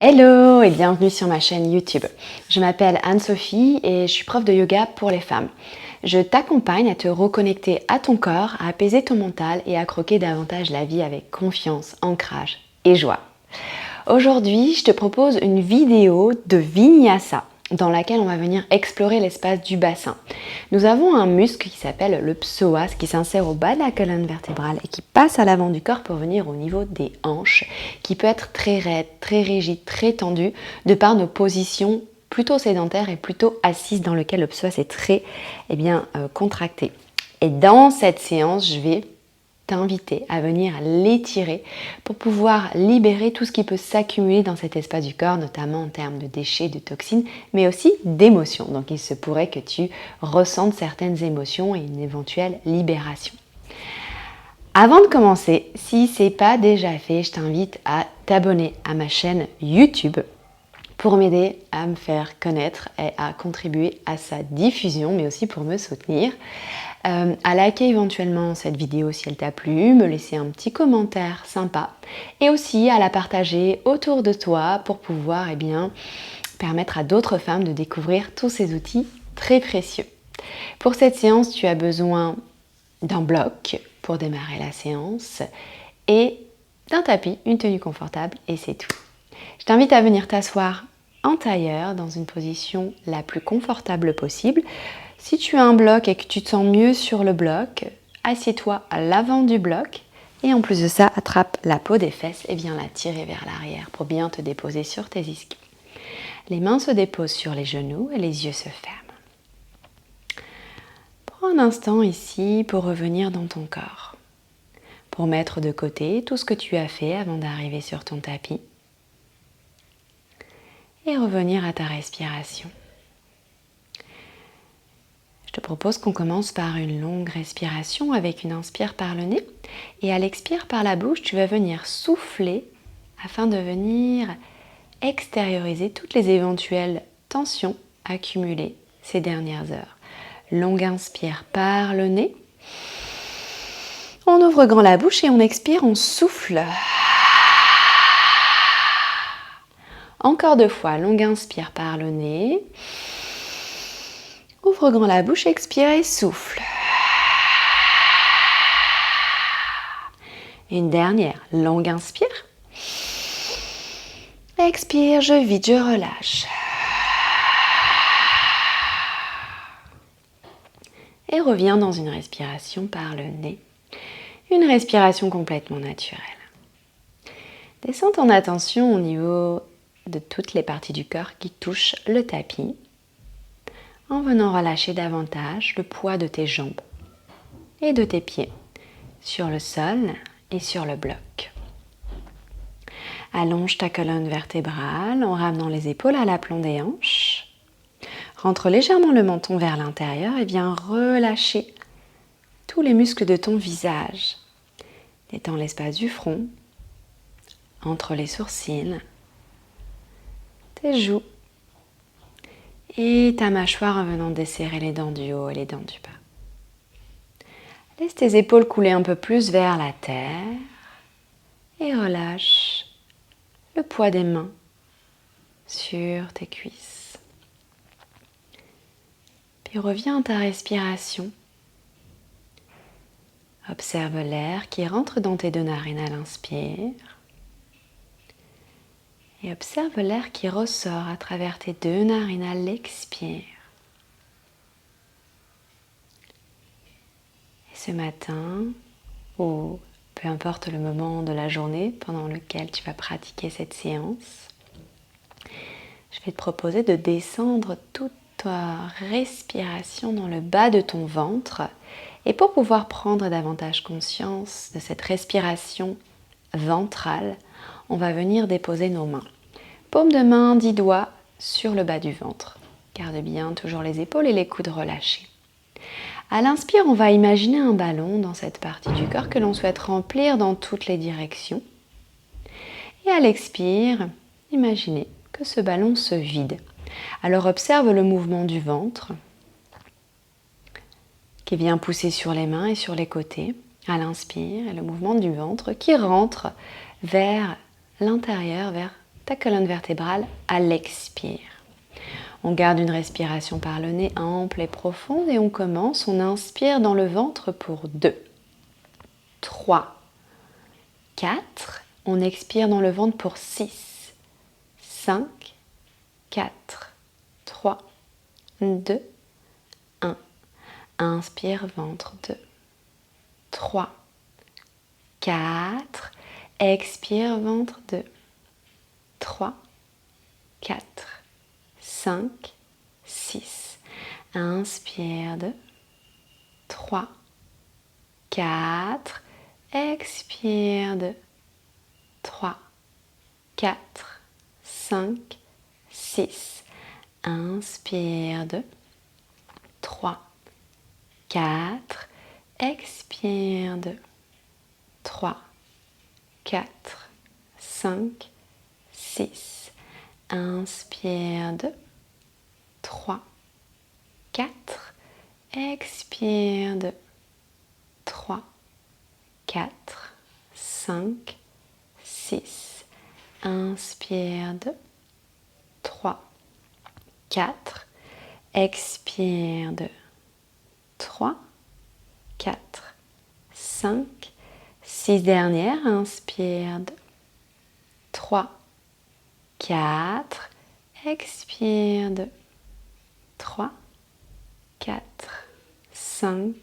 Hello et bienvenue sur ma chaîne YouTube. Je m'appelle Anne-Sophie et je suis prof de yoga pour les femmes. Je t'accompagne à te reconnecter à ton corps, à apaiser ton mental et à croquer davantage la vie avec confiance, ancrage et joie. Aujourd'hui, je te propose une vidéo de Vinyasa dans laquelle on va venir explorer l'espace du bassin. Nous avons un muscle qui s'appelle le psoas qui s'insère au bas de la colonne vertébrale et qui passe à l'avant du corps pour venir au niveau des hanches, qui peut être très raide, très rigide, très tendu de par nos positions plutôt sédentaires et plutôt assises dans lesquelles le psoas est très contracté. Et dans cette séance, je vais t'inviter à venir l'étirer pour pouvoir libérer tout ce qui peut s'accumuler dans cet espace du corps, notamment en termes de déchets, de toxines, mais aussi d'émotions. Donc il se pourrait que tu ressentes certaines émotions et une éventuelle libération. Avant de commencer, si ce n'est pas déjà fait, je t'invite à t'abonner à ma chaîne YouTube pour m'aider à me faire connaître et à contribuer à sa diffusion, mais aussi pour me soutenir. À liker éventuellement cette vidéo si elle t'a plu, me laisser un petit commentaire sympa et aussi à la partager autour de toi pour pouvoir permettre à d'autres femmes de découvrir tous ces outils très précieux. Pour cette séance, tu as besoin d'un bloc pour démarrer la séance et d'un tapis, une tenue confortable et c'est tout. Je t'invite à venir t'asseoir en tailleur dans une position la plus confortable possible. Si tu as un bloc et que tu te sens mieux sur le bloc, assieds-toi à l'avant du bloc et en plus de ça, attrape la peau des fesses et viens la tirer vers l'arrière pour bien te déposer sur tes ischio. Les mains se déposent sur les genoux et les yeux se ferment. Prends un instant ici pour revenir dans ton corps, pour mettre de côté tout ce que tu as fait avant d'arriver sur ton tapis et revenir à ta respiration. Je te propose qu'on commence par une longue respiration avec une inspire par le nez et à l'expire par la bouche, tu vas venir souffler afin de venir extérioriser toutes les éventuelles tensions accumulées ces dernières heures. Longue inspire par le nez. On ouvre grand la bouche et on expire, on souffle. Encore 2 fois, longue inspire par le nez. Ouvre grand la bouche, expire et souffle. Une dernière, longue inspire. Expire, je vide, je relâche. Et reviens dans une respiration par le nez. Une respiration complètement naturelle. Descends ton attention au niveau de toutes les parties du corps qui touchent le tapis, en venant relâcher davantage le poids de tes jambes et de tes pieds sur le sol et sur le bloc. Allonge ta colonne vertébrale en ramenant les épaules à l'aplomb des hanches. Rentre légèrement le menton vers l'intérieur et viens relâcher tous les muscles de ton visage. Détends l'espace du front, entre les sourcils, tes joues et ta mâchoire en venant desserrer les dents du haut et les dents du bas. Laisse tes épaules couler un peu plus vers la terre et relâche le poids des mains sur tes cuisses. Puis reviens à ta respiration. Observe l'air qui rentre dans tes 2 narines à l'inspire. Et observe l'air qui ressort à travers tes 2 narines à l'expire. Et ce matin, ou peu importe le moment de la journée pendant lequel tu vas pratiquer cette séance, je vais te proposer de descendre toute ta respiration dans le bas de ton ventre. Et pour pouvoir prendre davantage conscience de cette respiration ventrale, on va venir déposer nos mains. Paume de main, 10 doigts sur le bas du ventre. Garde bien toujours les épaules et les coudes relâchés. À l'inspire, on va imaginer un ballon dans cette partie du corps que l'on souhaite remplir dans toutes les directions. Et à l'expire, imaginez que ce ballon se vide. Alors observe le mouvement du ventre qui vient pousser sur les mains et sur les côtés à l'inspire et le mouvement du ventre qui rentre vers l'intérieur, vers ta colonne vertébrale à l'expire. On garde une respiration par le nez ample et profonde et on commence. On inspire dans le ventre pour 2, 3, 4. On expire dans le ventre pour 6, 5, 4, 3, 2, 1. Inspire, ventre, 2, 3, 4. Expire, ventre, 2, 3, 4, 5, 6. Inspire, 2, 3, 4. Expire, 2, 3, 4, 5, 6. Inspire, 2, 3, 4. Expire, 2, 3, 4, 5, 6. Inspire, 2, 3, 4. Expire, 2, 3, 4, 5, 6. Inspire, 2, 3, 4. Expire, 2, 3, 4, 5, 6 dernières. Inspire, 2, 3, 4. Expire, 2, 3, 4, 5,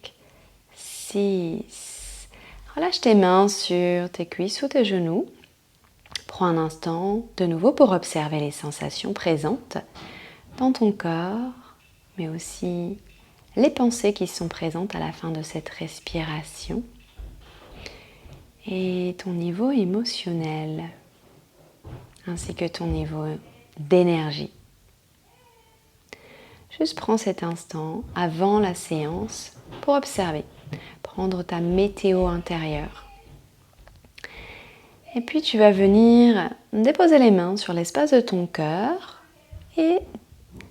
6. Relâche tes mains sur tes cuisses ou tes genoux. Prends un instant de nouveau pour observer les sensations présentes dans ton corps, mais aussi les pensées qui sont présentes à la fin de cette respiration et ton niveau émotionnel ainsi que ton niveau d'énergie. Juste prends cet instant avant la séance pour observer, prendre ta météo intérieure. Et puis tu vas venir déposer les mains sur l'espace de ton cœur et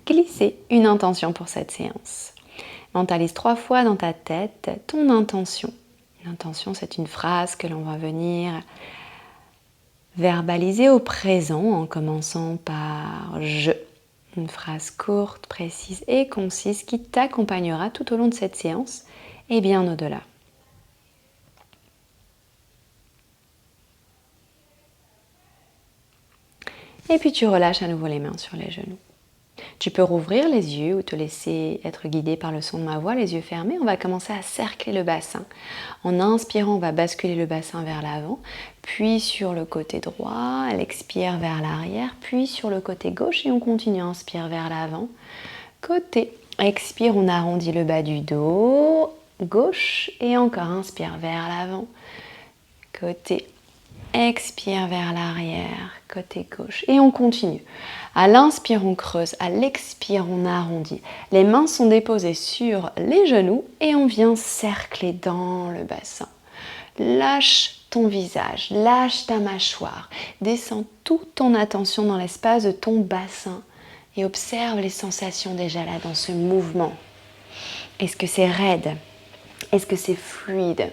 glisser une intention pour cette séance. Mentalise 3 fois dans ta tête ton intention. Une intention, c'est une phrase que l'on va venir verbaliser au présent en commençant par « je ». Une phrase courte, précise et concise qui t'accompagnera tout au long de cette séance et bien au-delà. Et puis tu relâches à nouveau les mains sur les genoux. Tu peux rouvrir les yeux ou te laisser être guidé par le son de ma voix, les yeux fermés. On va commencer à cercler le bassin. En inspirant, on va basculer le bassin vers l'avant, puis sur le côté droit, elle expire vers l'arrière, puis sur le côté gauche et on continue, inspire vers l'avant. Côté, expire, on arrondit le bas du dos, gauche et encore inspire vers l'avant. Côté, expire vers l'arrière, côté gauche. Et on continue. À l'inspire, on creuse. À l'expire, on arrondit. Les mains sont déposées sur les genoux et on vient cercler dans le bassin. Lâche ton visage, lâche ta mâchoire. Descends toute ton attention dans l'espace de ton bassin et observe les sensations déjà là dans ce mouvement. Est-ce que c'est raide? Est-ce que c'est fluide?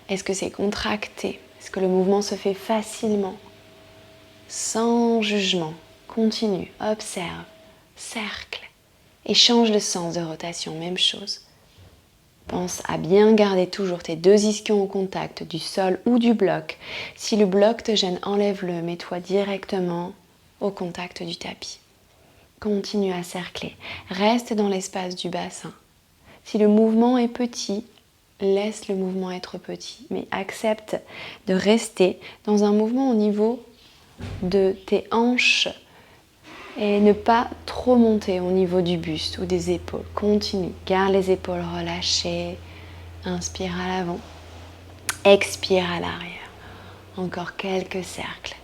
Est-ce que c'est contracté? Est-ce que le mouvement se fait facilement? Sans jugement, continue, observe, cercle et change de sens de rotation, même chose. Pense à bien garder toujours tes 2 ischions au contact du sol ou du bloc. Si le bloc te gêne, enlève-le, mets-toi directement au contact du tapis. Continue à cercler, reste dans l'espace du bassin. Si le mouvement est petit, laisse le mouvement être petit, mais accepte de rester dans un mouvement au niveau de tes hanches et ne pas trop monter au niveau du buste ou des épaules. Continue, garde les épaules relâchées, inspire à l'avant, expire à l'arrière. Encore quelques cercles.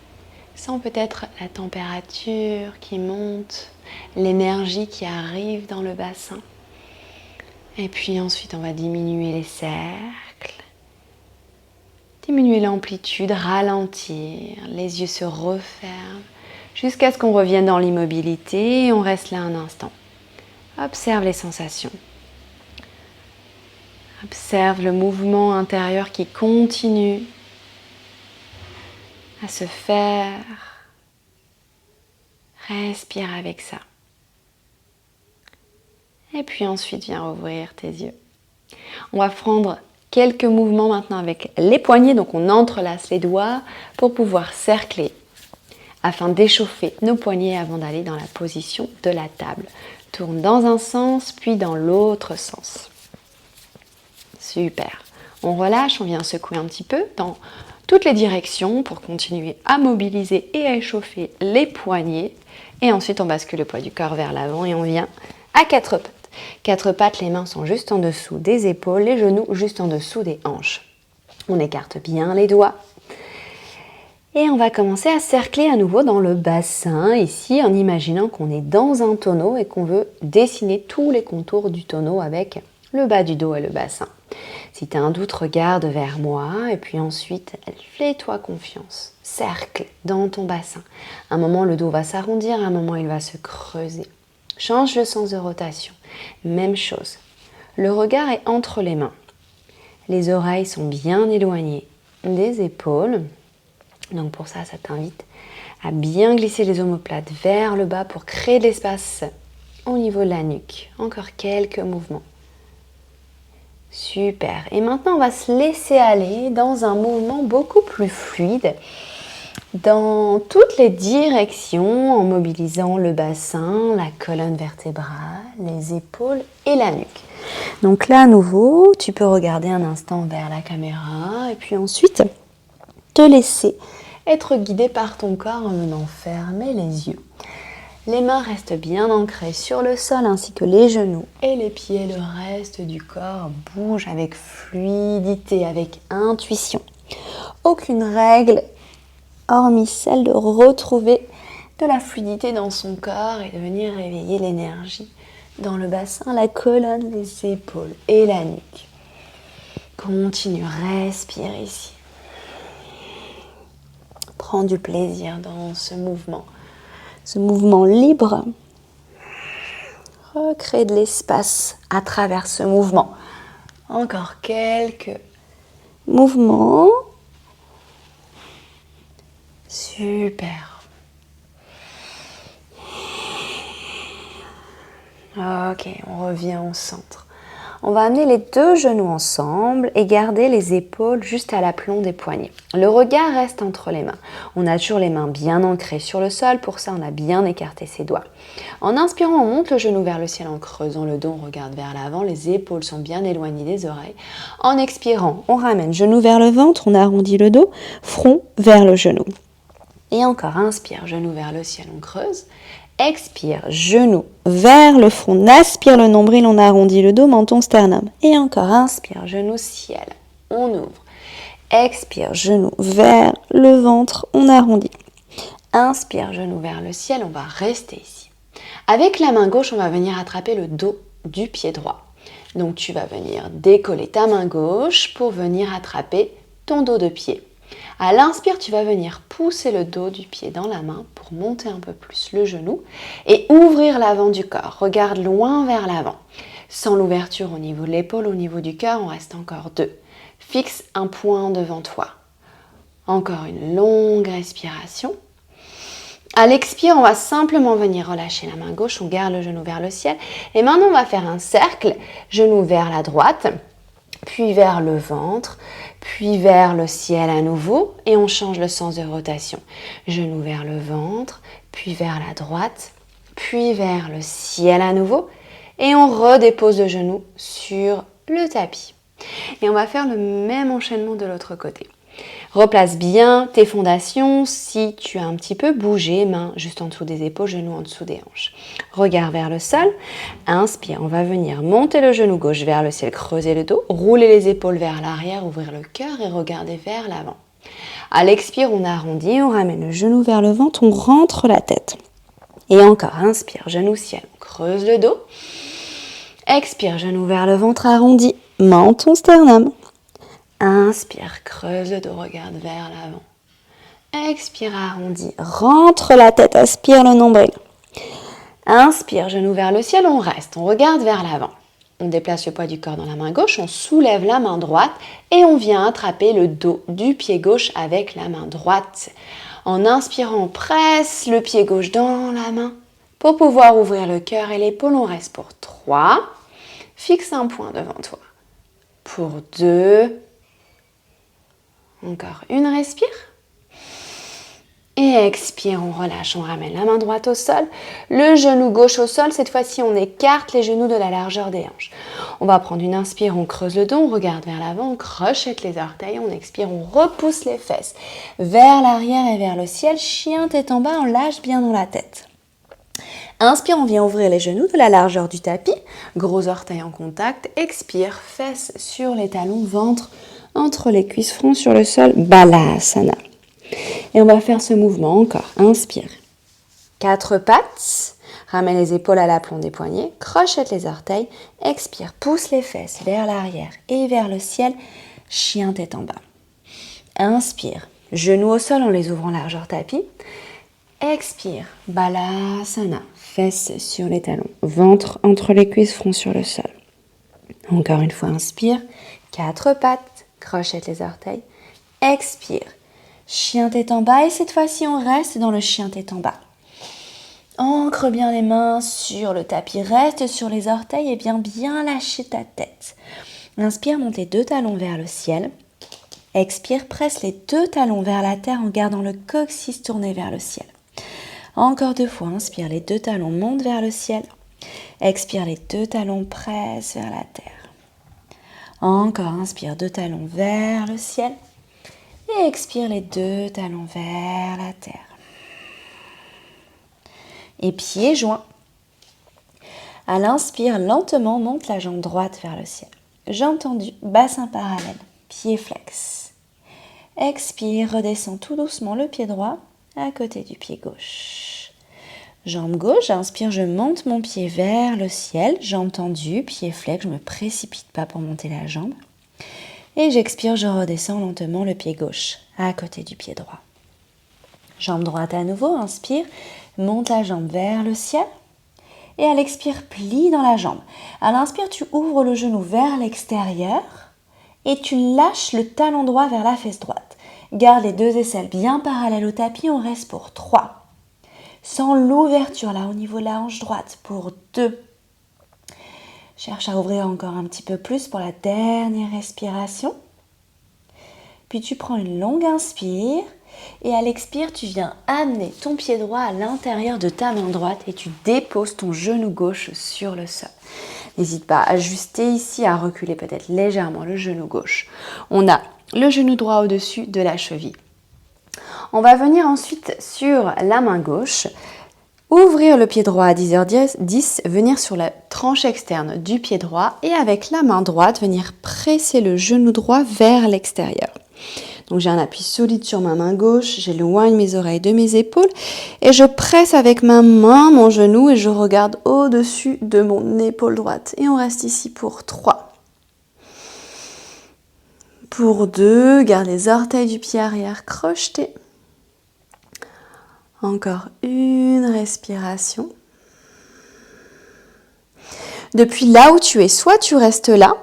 Sens peut-être la température qui monte, l'énergie qui arrive dans le bassin. Et puis ensuite, on va diminuer les cercles, diminuer l'amplitude, ralentir, les yeux se referment jusqu'à ce qu'on revienne dans l'immobilité et on reste là un instant. Observe les sensations. Observe le mouvement intérieur qui continue à se faire Respire avec ça. Et puis ensuite, viens ouvrir tes yeux. On va prendre quelques mouvements maintenant avec les poignets. Donc on entrelace les doigts pour pouvoir cercler afin d'échauffer nos poignets avant d'aller dans la position de la table. Tourne dans un sens, puis dans l'autre sens. Super. On relâche, on vient secouer un petit peu dans toutes les directions pour continuer à mobiliser et à échauffer les poignets. Et ensuite, on bascule le poids du corps vers l'avant et on vient à quatre pattes. Quatre pattes, les mains sont juste en dessous des épaules, les genoux juste en dessous des hanches. On écarte bien les doigts. Et on va commencer à cercler à nouveau dans le bassin, ici, en imaginant qu'on est dans un tonneau et qu'on veut dessiner tous les contours du tonneau avec le bas du dos et le bassin. Si tu as un doute, regarde vers moi et puis ensuite, fais-toi confiance. Cercle dans ton bassin. À un moment, le dos va s'arrondir, à un moment, il va se creuser. Change le sens de rotation. Même chose. Le regard est entre les mains. Les oreilles sont bien éloignées des épaules. Donc pour ça, ça t'invite à bien glisser les omoplates vers le bas pour créer de l'espace au niveau de la nuque. Encore quelques mouvements. Super. Et maintenant, on va se laisser aller dans un mouvement beaucoup plus fluide dans toutes les directions en mobilisant le bassin, la colonne vertébrale, les épaules et la nuque. Donc là, à nouveau, tu peux regarder un instant vers la caméra et puis ensuite te laisser être guidé par ton corps en venant fermer les yeux. Les mains restent bien ancrées sur le sol ainsi que les genoux et les pieds. Le reste du corps bouge avec fluidité, avec intuition. Aucune règle hormis celle de retrouver de la fluidité dans son corps et de venir réveiller l'énergie dans le bassin, la colonne, les épaules et la nuque. Continue, respire ici. Prends du plaisir dans ce mouvement libre. Recrée de l'espace à travers ce mouvement. Encore quelques mouvements. Super. Ok, on revient au centre. On va amener les deux genoux ensemble et garder les épaules juste à l'aplomb des poignets. Le regard reste entre les mains. On a toujours les mains bien ancrées sur le sol. Pour ça, on a bien écarté ses doigts. En inspirant, on monte le genou vers le ciel en creusant le dos. On regarde vers l'avant. Les épaules sont bien éloignées des oreilles. En expirant, on ramène genou vers le ventre. On arrondit le dos. Front vers le genou. Et encore, inspire, genou vers le ciel, on creuse. Expire, genou vers le front, on aspire le nombril, on arrondit le dos, menton, sternum. Et encore, inspire, genou, ciel, on ouvre. Expire, genou vers le ventre, on arrondit. Inspire, genou vers le ciel, on va rester ici. Avec la main gauche, on va venir attraper le dos du pied droit. Donc tu vas venir décoller ta main gauche pour venir attraper ton dos de pied. À l'inspire, tu vas venir pousser le dos du pied dans la main pour monter un peu plus le genou et ouvrir l'avant du corps. Regarde loin vers l'avant. Sans l'ouverture au niveau de l'épaule, au niveau du cœur, on reste encore deux. Fixe un point devant toi. Encore une longue respiration. À l'expire, on va simplement venir relâcher la main gauche, on garde le genou vers le ciel. Et maintenant, on va faire un cercle, genou vers la droite, puis vers le ventre, puis vers le ciel à nouveau. Et on change le sens de rotation. Genou vers le ventre, puis vers la droite, puis vers le ciel à nouveau. Et on redépose le genou sur le tapis. Et on va faire le même enchaînement de l'autre côté. Replace bien tes fondations. Si tu as un petit peu bougé, main juste en dessous des épaules, genoux en dessous des hanches. Regard vers le sol. Inspire, on va venir monter le genou gauche vers le ciel, creuser le dos, rouler les épaules vers l'arrière, ouvrir le cœur et regarder vers l'avant. À l'expire, on arrondit, on ramène le genou vers le ventre, on rentre la tête. Et encore, inspire, genou ciel, on creuse le dos. Expire, genou vers le ventre, arrondi, menton, sternum. Inspire, creuse le dos, regarde vers l'avant. Expire, arrondi, rentre la tête, aspire le nombril. Inspire, genou vers le ciel, on reste, on regarde vers l'avant. On déplace le poids du corps dans la main gauche, on soulève la main droite et on vient attraper le dos du pied gauche avec la main droite. En inspirant, on presse le pied gauche dans la main pour pouvoir ouvrir le cœur et l'épaule. On reste pour 3. Fixe un point devant toi. Pour 2. Encore une, respire. Et expire, on relâche, on ramène la main droite au sol, le genou gauche au sol. Cette fois-ci, on écarte les genoux de la largeur des hanches. On va prendre une inspire, on creuse le dos, on regarde vers l'avant, on crochette les orteils, on expire, on repousse les fesses vers l'arrière et vers le ciel. Chien tête en bas, on lâche bien dans la tête. Inspire, on vient ouvrir les genoux de la largeur du tapis, gros orteils en contact. Expire, fesses sur les talons, ventre entre les cuisses, front sur le sol, Balasana. Et on va faire ce mouvement encore. Inspire. 4 pattes. Ramène les épaules à l'aplomb des poignets. Crochette les orteils. Expire. Pousse les fesses vers l'arrière et vers le ciel. Chien tête en bas. Inspire. Genoux au sol en les ouvrant largeur tapis. Expire. Balasana. Fesses sur les talons. Ventre entre les cuisses, front sur le sol. Encore une fois, inspire. 4 pattes. Crochette les orteils. Expire. Chien tête en bas et cette fois-ci on reste dans le chien tête en bas. Ancre bien les mains sur le tapis, reste sur les orteils et bien lâcher ta tête. Inspire, monte les 2 talons vers le ciel. Expire, presse les 2 talons vers la terre en gardant le coccyx tourné vers le ciel. Encore 2 fois, inspire, les 2 talons montent vers le ciel. Expire, les 2 talons pressent vers la terre. Encore, inspire, 2 talons vers le ciel. Et expire les 2 talons vers la terre. Et pieds joints. À l'inspire, lentement, monte la jambe droite vers le ciel. Jambe tendue, bassin parallèle, pied flex. Expire, redescends tout doucement le pied droit à côté du pied gauche. Jambe gauche, inspire, je monte mon pied vers le ciel. Jambe tendue, pied flex, je ne me précipite pas pour monter la jambe. Et j'expire, je redescends lentement le pied gauche à côté du pied droit. Jambe droite à nouveau, inspire, monte la jambe vers le ciel. Et à l'expire, plie dans la jambe. À l'inspire, tu ouvres le genou vers l'extérieur et tu lâches le talon droit vers la fesse droite. Garde les 2 aisselles bien parallèles au tapis, on reste pour 3. Sens l'ouverture là au niveau de la hanche droite pour 2. Cherche à ouvrir encore un petit peu plus pour la dernière respiration. Puis tu prends une longue inspire et à l'expire, tu viens amener ton pied droit à l'intérieur de ta main droite et tu déposes ton genou gauche sur le sol. N'hésite pas à ajuster ici, à reculer peut-être légèrement le genou gauche. On a le genou droit au-dessus de la cheville. On va venir ensuite sur la main gauche. Ouvrir le pied droit à 10h10, venir sur la tranche externe du pied droit et avec la main droite, venir presser le genou droit vers l'extérieur. Donc j'ai un appui solide sur ma main gauche, j'éloigne mes oreilles de mes épaules et je presse avec ma main mon genou et je regarde au-dessus de mon épaule droite. Et on reste ici pour 3. Pour 2, garde les orteils du pied arrière crochetés. Encore une respiration. Depuis là où tu es, soit tu restes là,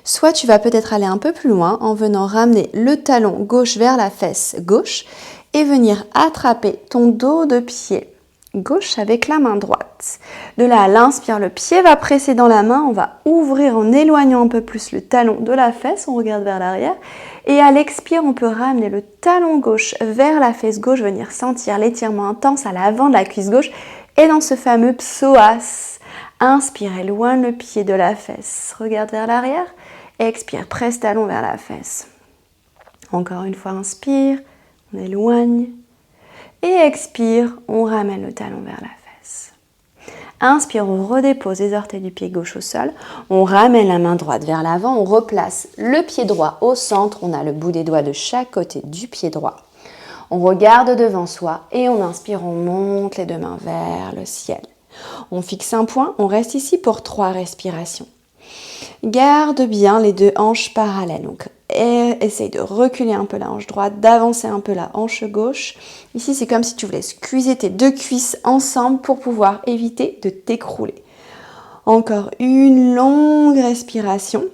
soit tu vas peut-être aller un peu plus loin en venant ramener le talon gauche vers la fesse gauche et venir attraper ton dos de pied gauche avec la main droite. De là à l'inspire, le pied va presser dans la main, on va ouvrir en éloignant un peu plus le talon de la fesse, on regarde vers l'arrière. Et à l'expire, on peut ramener le talon gauche vers la fesse gauche, venir sentir l'étirement intense à l'avant de la cuisse gauche et dans ce fameux psoas. Inspire, éloigne le pied de la fesse, regarde vers l'arrière. Expire, presse talon vers la fesse. Encore une fois, inspire, on éloigne. Et expire, on ramène le talon vers la fesse. Inspire, on redépose les orteils du pied gauche au sol. On ramène la main droite vers l'avant. On replace le pied droit au centre. On a le bout des doigts de chaque côté du pied droit. On regarde devant soi et on inspire, on monte les 2 mains vers le ciel. On fixe un point. On reste ici pour 3 respirations. Garde bien les 2 hanches parallèles. Donc, essaye de reculer un peu la hanche droite, d'avancer un peu la hanche gauche. Ici, c'est comme si tu voulais squeezer tes 2 cuisses ensemble pour pouvoir éviter de t'écrouler. Encore une longue respiration.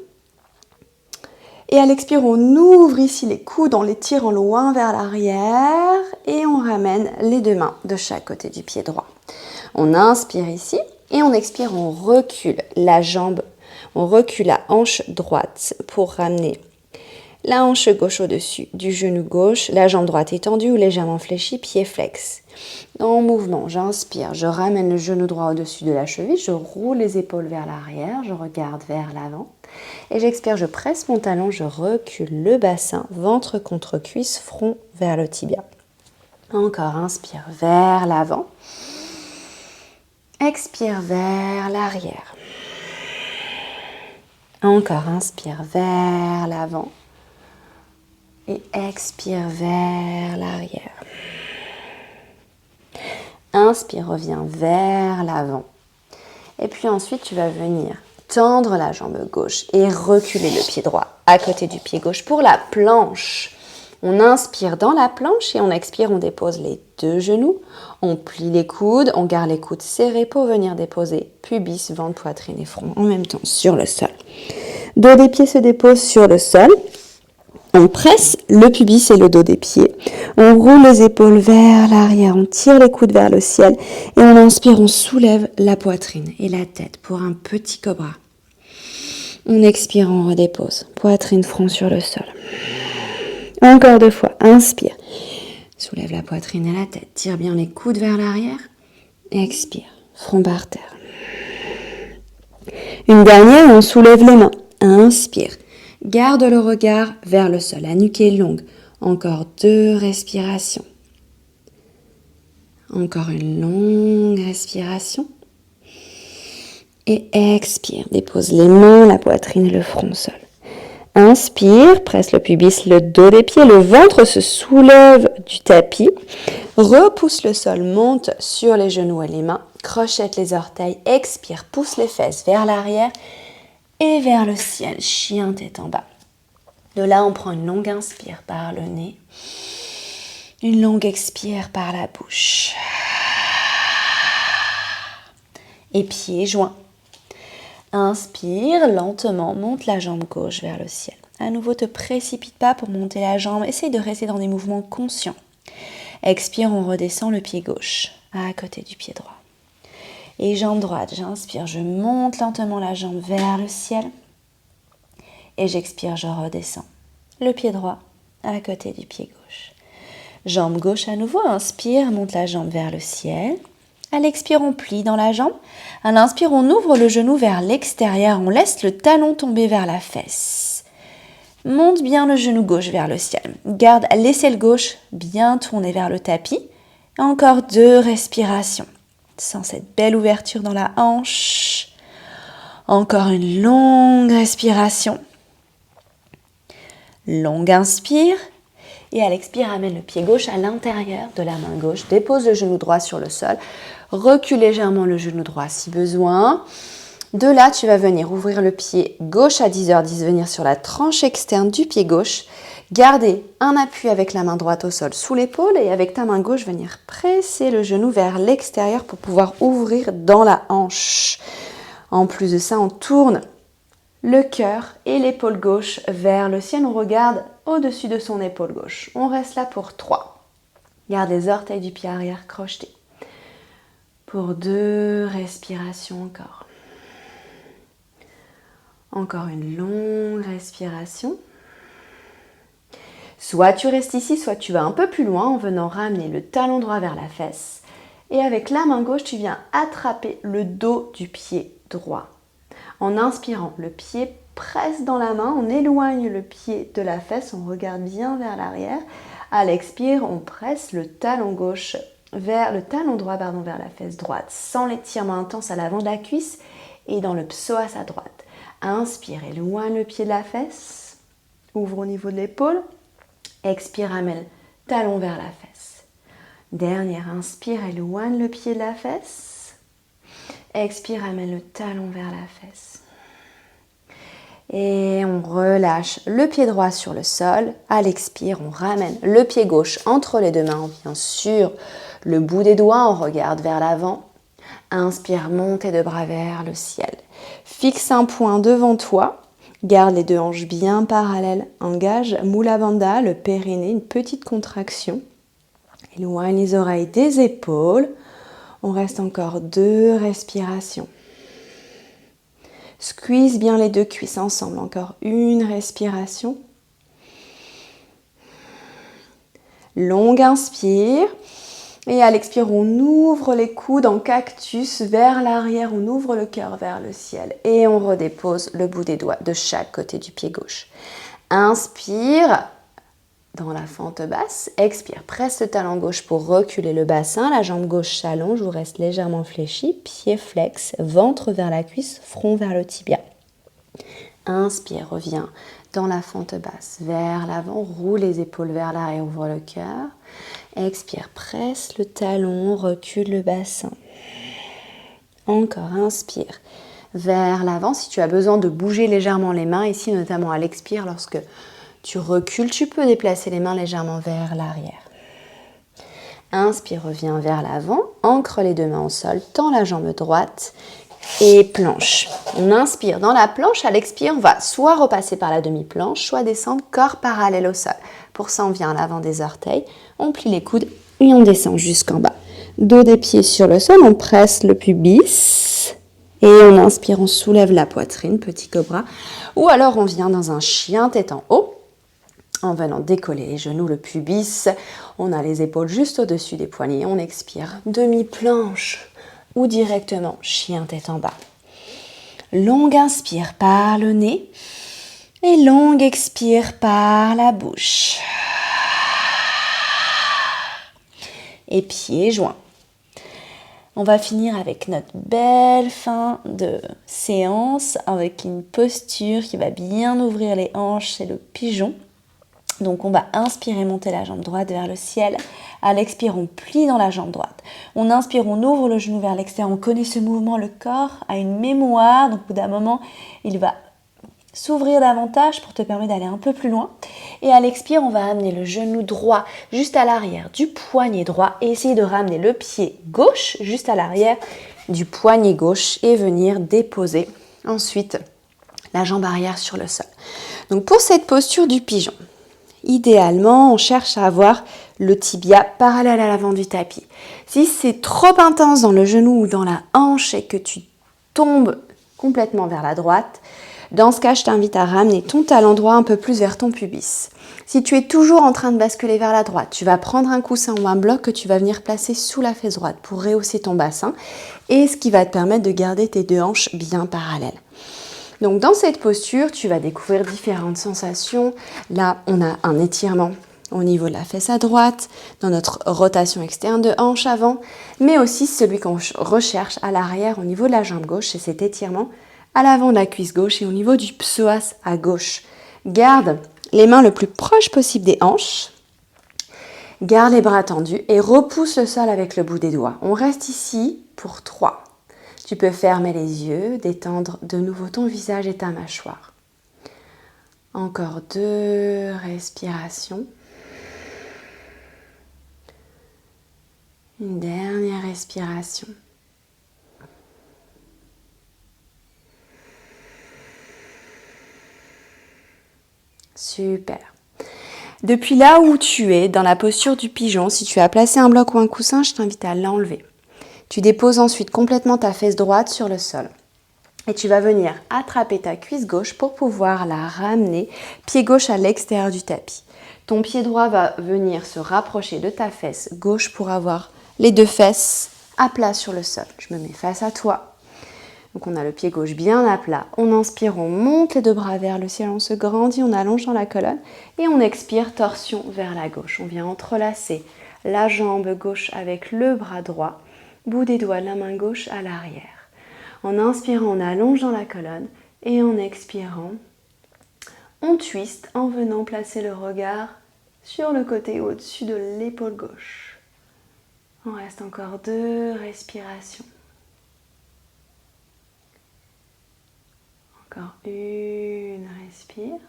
Et à l'expire, on ouvre ici les coudes en les tirant loin vers l'arrière et on ramène les deux mains de chaque côté du pied droit. On inspire ici et on expire, on recule la jambe, on recule la hanche droite pour ramener la hanche gauche au-dessus du genou gauche, la jambe droite étendue ou légèrement fléchie, pied flex. En mouvement, j'inspire, je ramène le genou droit au-dessus de la cheville, je roule les épaules vers l'arrière, je regarde vers l'avant. Et j'expire, je presse mon talon, je recule le bassin, ventre contre cuisse, front vers le tibia. Encore, inspire vers l'avant. Expire vers l'arrière. Encore, inspire vers l'avant. Et expire vers l'arrière. Inspire, reviens vers l'avant. Et puis ensuite, tu vas venir tendre la jambe gauche et reculer le pied droit à côté du pied gauche pour la planche. On inspire dans la planche et on expire, on dépose les deux genoux, on plie les coudes, on garde les coudes serrés pour venir déposer pubis, ventre, poitrine et front en même temps sur le sol. Dos des pieds se dépose sur le sol. On presse le pubis et le dos des pieds. On roule les épaules vers l'arrière, on tire les coudes vers le ciel et on inspire, on soulève la poitrine et la tête pour un petit cobra. On expire, on redépose. Poitrine, front sur le sol. Encore 2 fois. Inspire. Soulève la poitrine et la tête. Tire bien les coudes vers l'arrière. Expire. Front par terre. Une dernière, on soulève les mains. Inspire. Garde le regard vers le sol. La nuque est longue. Encore 2 respirations. Encore une longue respiration. Et expire. Dépose les mains, la poitrine et le front au sol. Inspire, presse le pubis, le dos des pieds, le ventre se soulève du tapis. Repousse le sol, monte sur les genoux et les mains. Crochette les orteils, expire, pousse les fesses vers l'arrière et vers le ciel. Chien tête en bas. De là, on prend une longue inspire par le nez. Une longue expire par la bouche. Et pieds joints. Inspire, lentement, monte la jambe gauche vers le ciel. À nouveau, te précipite pas pour monter la jambe. Essaye de rester dans des mouvements conscients. Expire, on redescend le pied gauche à côté du pied droit. Et jambe droite, j'inspire, je monte lentement la jambe vers le ciel. Et j'expire, je redescends le pied droit à côté du pied gauche. Jambe gauche à nouveau, inspire, monte la jambe vers le ciel. À l'expire, on plie dans la jambe. À l'inspire, on ouvre le genou vers l'extérieur. On laisse le talon tomber vers la fesse. Monte bien le genou gauche vers le ciel. Garde l'aisselle gauche bien tournée vers le tapis. Et encore 2 respirations. Sens cette belle ouverture dans la hanche. Encore une longue respiration. Longue inspire. Et à l'expire, amène le pied gauche à l'intérieur de la main gauche. Dépose le genou droit sur le sol. Recule légèrement le genou droit si besoin. De là, tu vas venir ouvrir le pied gauche à 10h10, venir sur la tranche externe du pied gauche. Garder un appui avec la main droite au sol sous l'épaule et avec ta main gauche, venir presser le genou vers l'extérieur pour pouvoir ouvrir dans la hanche. En plus de ça, on tourne le cœur et l'épaule gauche vers le ciel. On regarde au-dessus de son épaule gauche. On reste là pour 3. Garde les orteils du pied arrière crochetés. Pour 2 respirations encore. Encore une longue respiration. Soit tu restes ici, soit tu vas un peu plus loin en venant ramener le talon droit vers la fesse. Et avec la main gauche, tu viens attraper le dos du pied droit. En inspirant, le pied presse dans la main, on éloigne le pied de la fesse, on regarde bien vers l'arrière. À l'expire, on presse le talon droit vers la fesse droite, sans l'étirement intense à l'avant de la cuisse et dans le psoas à droite. Inspire, éloigne le pied de la fesse, ouvre au niveau de l'épaule. Expire, ramène talon vers la fesse. Dernière, inspire, éloigne le pied de la fesse. Expire, amène le talon vers la fesse. Et on relâche le pied droit sur le sol. À l'expire, on ramène le pied gauche entre les deux mains. On vient sur le bout des doigts, on regarde vers l'avant. Inspire, montez de bras vers le ciel. Fixe un point devant toi. Garde les deux hanches bien parallèles. Engage Mula Bandha, le périnée, une petite contraction. Éloigne les oreilles des épaules. On reste encore 2 respirations. Squeeze bien les 2 cuisses ensemble. Encore 1 respiration. Longue inspire. Et à l'expire, on ouvre les coudes en cactus vers l'arrière. On ouvre le cœur vers le ciel. Et on redépose le bout des doigts de chaque côté du pied gauche. Inspire dans la fente basse. Expire, presse le talon gauche pour reculer le bassin. La jambe gauche s'allonge, vous reste légèrement fléchi. Pied flex, ventre vers la cuisse, front vers le tibia. Inspire, reviens dans la fente basse, vers l'avant, roule les épaules vers l'arrière, ouvre le cœur. Expire, presse le talon, recule le bassin. Encore, inspire, vers l'avant. Si tu as besoin de bouger légèrement les mains, ici notamment à l'expire, lorsque tu recules, tu peux déplacer les mains légèrement vers l'arrière. Inspire, reviens vers l'avant, ancre les 2 mains au sol, tends la jambe droite et planche. On inspire dans la planche, à l'expire, on va soit repasser par la demi-planche, soit descendre corps parallèle au sol. Pour ça, on vient à l'avant des orteils, on plie les coudes et on descend jusqu'en bas. Dos des pieds sur le sol, on presse le pubis et on inspire, on soulève la poitrine, petit cobra. Ou alors on vient dans un chien tête en haut, en venant décoller les genoux, le pubis. On a les épaules juste au-dessus des poignets, on expire, demi-planche ou directement chien tête en bas. Longue inspire par le nez et longue expire par la bouche. Et pieds joints. On va finir avec notre belle fin de séance avec une posture qui va bien ouvrir les hanches, c'est le pigeon. Donc on va inspirer, monter la jambe droite vers le ciel. À l'expire, on plie dans la jambe droite. On inspire, on ouvre le genou vers l'extérieur. On connaît ce mouvement, le corps a une mémoire. Donc au bout d'un moment, il va s'ouvrir davantage pour te permettre d'aller un peu plus loin. Et à l'expire, on va amener le genou droit juste à l'arrière du poignet droit et essayer de ramener le pied gauche juste à l'arrière du poignet gauche et venir déposer ensuite la jambe arrière sur le sol. Donc pour cette posture du pigeon, idéalement, on cherche à avoir le tibia parallèle à l'avant du tapis. Si c'est trop intense dans le genou ou dans la hanche et que tu tombes complètement vers la droite, dans ce cas, je t'invite à ramener ton talon droit un peu plus vers ton pubis. Si tu es toujours en train de basculer vers la droite, tu vas prendre un coussin ou un bloc que tu vas venir placer sous la fesse droite pour rehausser ton bassin et ce qui va te permettre de garder tes 2 hanches bien parallèles. Donc dans cette posture, tu vas découvrir différentes sensations. Là, on a un étirement au niveau de la fesse à droite, dans notre rotation externe de hanche avant, mais aussi celui qu'on recherche à l'arrière au niveau de la jambe gauche, c'est cet étirement à l'avant de la cuisse gauche et au niveau du psoas à gauche. Garde les mains le plus proche possible des hanches. Garde les bras tendus et repousse le sol avec le bout des doigts. On reste ici pour 3. Tu peux fermer les yeux, détendre de nouveau ton visage et ta mâchoire. Encore 2 respirations. Une dernière respiration. Super. Depuis là où tu es, dans la posture du pigeon, si tu as placé un bloc ou un coussin, je t'invite à l'enlever. Tu déposes ensuite complètement ta fesse droite sur le sol. Et tu vas venir attraper ta cuisse gauche pour pouvoir la ramener pied gauche à l'extérieur du tapis. Ton pied droit va venir se rapprocher de ta fesse gauche pour avoir les 2 fesses à plat sur le sol. Je me mets face à toi. Donc on a le pied gauche bien à plat. On inspire, on monte les 2 bras vers le ciel, on se grandit, on allonge dans la colonne. Et on expire, torsion vers la gauche. On vient entrelacer la jambe gauche avec le bras droit. Bout des doigts de la main gauche à l'arrière. En inspirant, on allonge dans la colonne et en expirant, on twiste en venant placer le regard sur le côté au-dessus de l'épaule gauche. On reste encore 2 respirations. Encore une respire.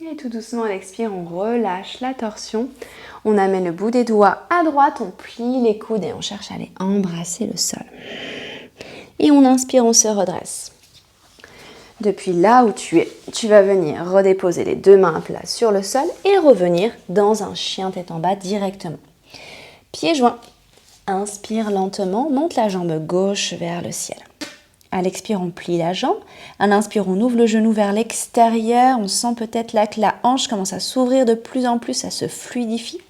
Et tout doucement à l'expire, on relâche la torsion. On amène le bout des doigts à droite, on plie les coudes et on cherche à aller embrasser le sol. Et on inspire, on se redresse. Depuis là où tu es, tu vas venir redéposer les deux mains à plat sur le sol et revenir dans un chien tête en bas directement. Pieds joints. Inspire lentement, monte la jambe gauche vers le ciel. À l'expire, on plie la jambe. À l'inspire, on ouvre le genou vers l'extérieur. On sent peut-être là que la hanche commence à s'ouvrir de plus en plus, ça se fluidifie.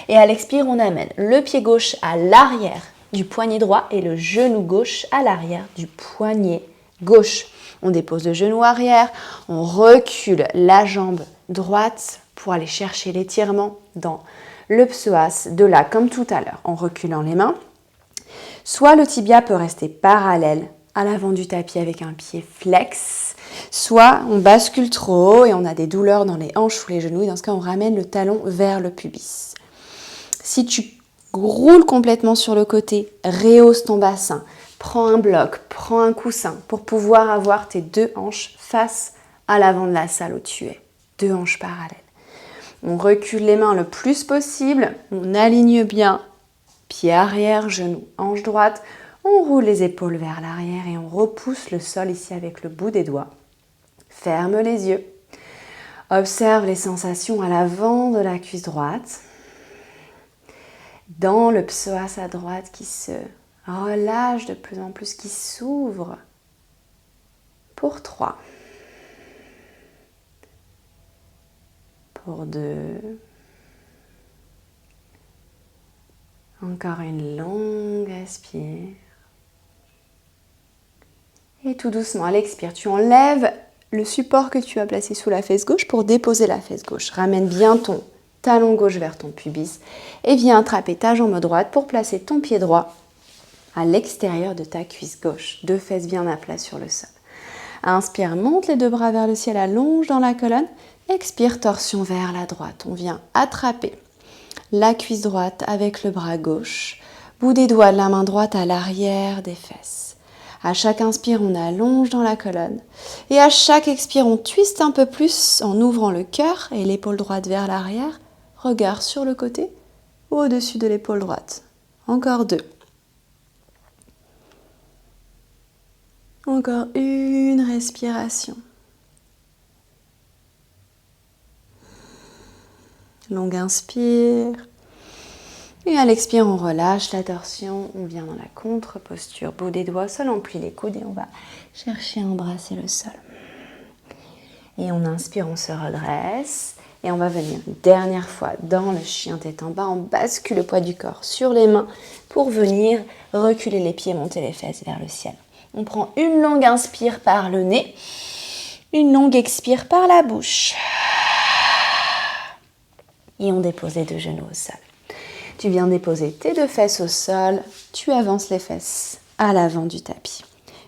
Et à l'expire, on amène le pied gauche à l'arrière du poignet droit et le genou gauche à l'arrière du poignet gauche. On dépose le genou arrière, on recule la jambe droite pour aller chercher l'étirement dans le psoas, de là comme tout à l'heure, en reculant les mains. Soit le tibia peut rester parallèle à l'avant du tapis avec un pied flex, soit on bascule trop haut et on a des douleurs dans les hanches ou les genoux. Et dans ce cas, on ramène le talon vers le pubis. Si tu roules complètement sur le côté, rehausse ton bassin, prends un bloc, prends un coussin pour pouvoir avoir tes deux hanches face à l'avant de la salle où tu es. Deux hanches parallèles. On recule les mains le plus possible, on aligne bien, pied arrière, genou, hanche droite. On roule les épaules vers l'arrière et on repousse le sol ici avec le bout des doigts. Ferme les yeux. Observe les sensations à l'avant de la cuisse droite. Dans le psoas à droite qui se relâche de plus en plus, qui s'ouvre. Pour 3. Pour 2. Encore une longue inspire. Et tout doucement, à l'expire, tu enlèves le support que tu as placé sous la fesse gauche pour déposer la fesse gauche. Ramène bien ton talon gauche vers ton pubis et viens attraper ta jambe droite pour placer ton pied droit à l'extérieur de ta cuisse gauche. Deux fesses bien à plat sur le sol. Inspire, monte les deux bras vers le ciel, allonge dans la colonne. Expire, torsion vers la droite. On vient attraper la cuisse droite avec le bras gauche. Bout des doigts de la main droite à l'arrière des fesses. À chaque inspire, on allonge dans la colonne. Et à chaque expire, on twiste un peu plus en ouvrant le cœur et l'épaule droite vers l'arrière. Regard sur le côté, au-dessus de l'épaule droite. Encore 2. Encore une respiration. Longue inspire. Et à l'expire, on relâche la torsion. On vient dans la contre-posture. Bout des doigts, sol, on plie les coudes et on va chercher à embrasser le sol. Et on inspire, on se redresse. Et on va venir une dernière fois dans le chien tête en bas. On bascule le poids du corps sur les mains pour venir reculer les pieds, monter les fesses vers le ciel. On prend une longue inspire par le nez. Une longue expire par la bouche. Et on dépose les deux genoux au sol. Tu viens déposer tes deux fesses au sol. Tu avances les fesses à l'avant du tapis.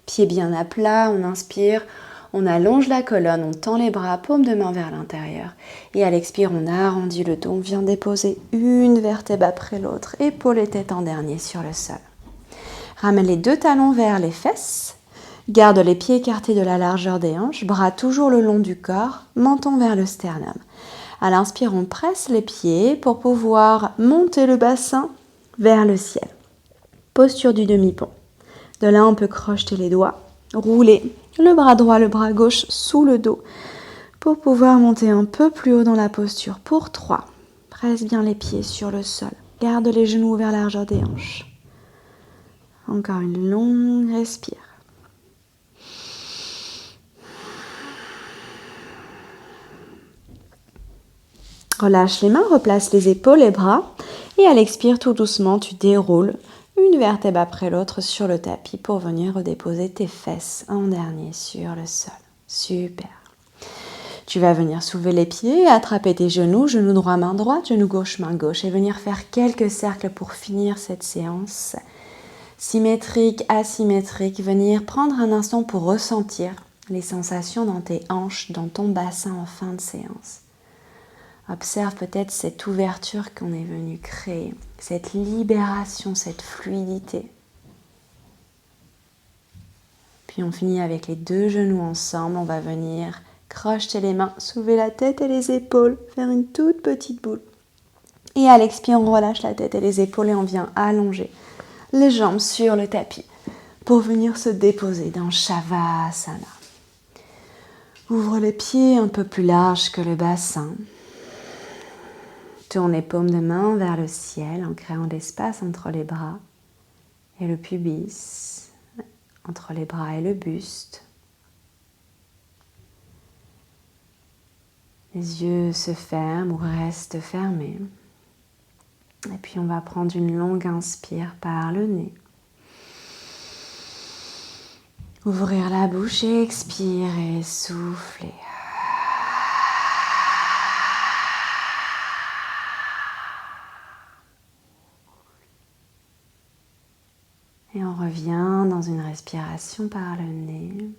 Pieds bien à plat, on inspire. On allonge la colonne, on tend les bras, paume de main vers l'intérieur. Et à l'expire, on arrondit le dos. On vient déposer une vertèbre après l'autre. Épaules et tête en dernier sur le sol. Ramène les deux talons vers les fesses. Garde les pieds écartés de la largeur des hanches. Bras toujours le long du corps. Menton vers le sternum. À l'inspire, on presse les pieds pour pouvoir monter le bassin vers le ciel. Posture du demi-pont. De là, on peut crocheter les doigts. Rouler le bras droit, le bras gauche sous le dos pour pouvoir monter un peu plus haut dans la posture. Pour 3. Presse bien les pieds sur le sol. Garde les genoux vers la largeur des hanches. Encore une longue respire. Relâche les mains, replace les épaules, les bras. Et à l'expire, tout doucement, tu déroules une vertèbre après l'autre sur le tapis pour venir redéposer tes fesses en dernier sur le sol. Super. Tu vas venir soulever les pieds, attraper tes genoux, genou droit, main droite, genou gauche, main gauche et venir faire quelques cercles pour finir cette séance. Symétrique, asymétrique, venir prendre un instant pour ressentir les sensations dans tes hanches, dans ton bassin en fin de séance. Observe peut-être cette ouverture qu'on est venu créer, cette libération, cette fluidité. Puis on finit avec les deux genoux ensemble, on va venir crocheter les mains, soulever la tête et les épaules, faire une toute petite boule. Et à l'expire, on relâche la tête et les épaules et on vient allonger les jambes sur le tapis pour venir se déposer dans Shavasana. Ouvre les pieds un peu plus larges que le bassin. Tourne les paumes de main vers le ciel en créant de l'espace entre les bras et le pubis, entre les bras et le buste. Les yeux se ferment ou restent fermés. Et puis on va prendre une longue inspire par le nez. Ouvrir la bouche et expire et souffler. Et on revient dans une respiration par le nez.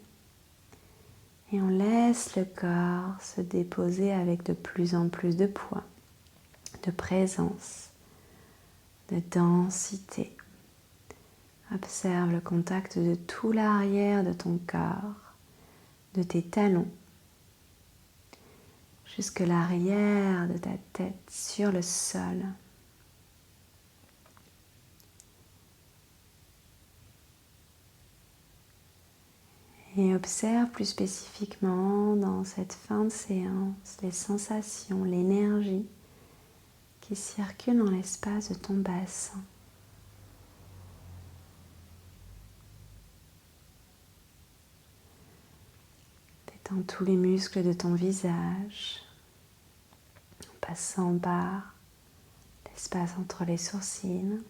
Et on laisse le corps se déposer avec de plus en plus de poids, de présence, de densité. Observe le contact de tout l'arrière de ton corps, de tes talons, jusque l'arrière de ta tête sur le sol. Et observe plus spécifiquement dans cette fin de séance les sensations, l'énergie qui circule dans l'espace de ton bassin. Détends tous les muscles de ton visage, en passant par l'espace entre les sourcils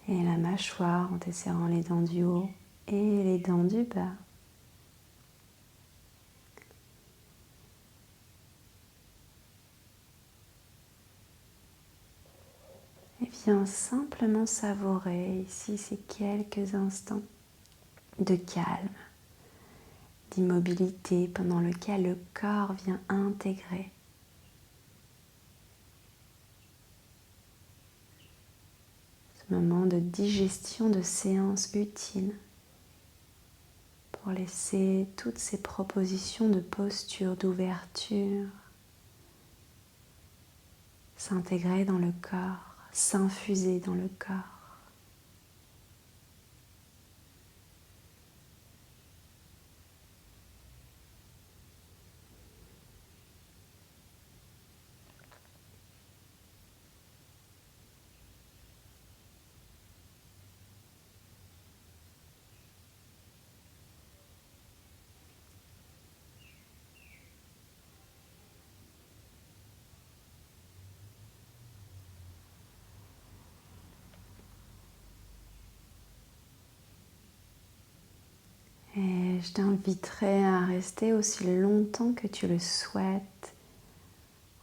et la mâchoire en desserrant les dents du haut et les dents du bas. Et viens simplement savourer ici ces quelques instants de calme, d'immobilité pendant lequel le corps vient intégrer ce moment de digestion de séance utile pour laisser toutes ces propositions de posture, d'ouverture s'intégrer dans le corps, s'infuser dans le corps. Et je t'inviterai à rester aussi longtemps que tu le souhaites,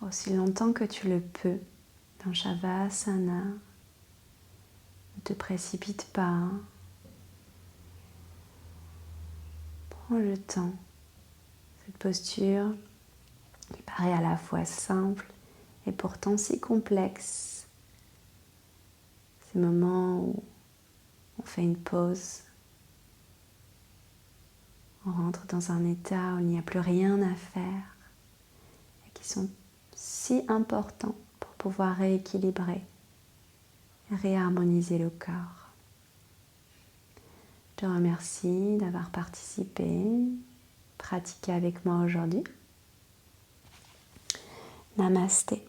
aussi longtemps que tu le peux dans Shavasana. Ne te précipite pas. Prends le temps. Cette posture qui paraît à la fois simple et pourtant si complexe. Ces moments où on fait une pause. On rentre dans un état où il n'y a plus rien à faire et qui sont si importants pour pouvoir rééquilibrer et réharmoniser le corps. Je te remercie d'avoir participé, pratiqué avec moi aujourd'hui. Namasté.